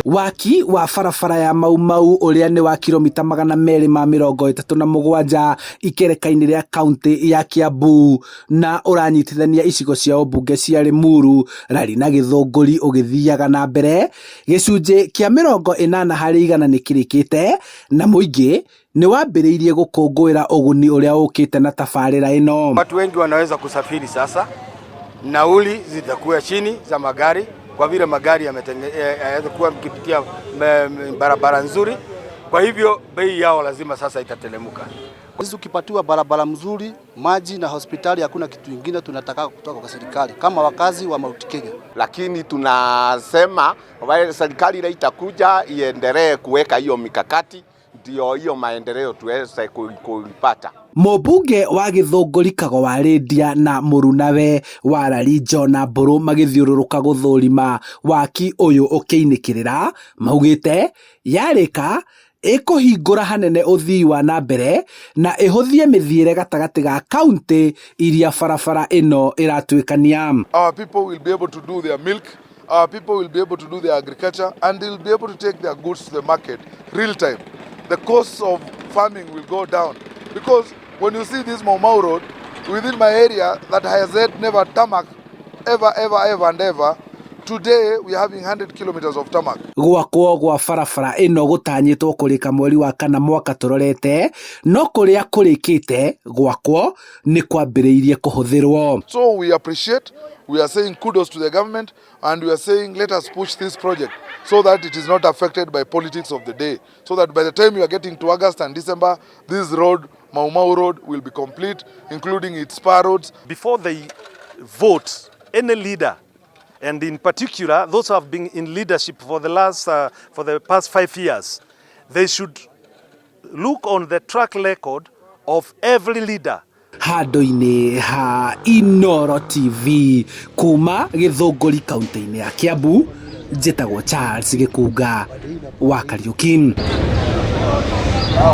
Waki wa barabara ya Mau uria ni wa kilomita 237 ikereka-ini ria kaunti ya Kiambu na uranyitithania icigo cia ubunge cia Limuru, Rari na Gĩthũngũri ugithiaga na mbere. Gĩcunjĩ kia 80% nĩkĩrĩkĩte na muingi ni wambĩrĩirie gũkũngũĩra uguni uria ukite na tabarĩra ino. Watu wengi wanaweza kusafiri sasa, nauli zitakuwa chini za magari kwa vile magari yatakuwa mkipitia barabara nzuri, kwa hivyo bei yao lazima sasa itatelemuka. Sisi ukipatiwa barabara mzuri, maji na hospitali, hakuna kitu kingine tunataka kutoka kwa serikali kama wakazi wa Mount Kenya. Lakini tunasema serikali ile itakuja iendelee kuweka hiyo mikakati, ndio hiyo maendeleo tuweze kuipata. Mũmbunge wa Gĩthũngũri Kago wa Rĩndia na Mũrunawe wa Rari Jona Mbũrũ magĩthiũrũrũka gũthũrima waki ũyũ ũkĩinĩkĩrĩra, maugĩte yarĩka ĩkũhingũra hanene ũthii wa na mbere na ĩhũthie mĩthiĩre gatagatĩ ga kaunti iria barabara ĩno ĩratuĩkania. Our people will be able to do their milk, our people will be able to do their agriculture, and they'll be able to take their goods to the market real time. The cost of farming will go down, because when you see this Mau Road within my area that has had never tarmac ever and ever, today we are having 100 kilometers of tarmac. Gwakwo gwa barabara ino gutanyitwo kurika mweri wa kana mwaka turorete, no kuria kurikite gwakwo ni kwambiriirie kuhuthirwo. So we appreciate, we are saying kudos to the government, and we are saying let us push this project so that it is not affected by politics of the day, so that by the time you are getting to August and December, this road, Mau Road, will be complete, including its spur roads. Before they vote any leader, and in particular those who have been in leadership for the past 5 years, they should look on the track record of every leader. Handũ-inĩ ha Inooro TV kuma Gĩthũngũri kaunti-inĩ ya Kiambu, njĩtagwo Charles Gĩkunga wa Kariũki.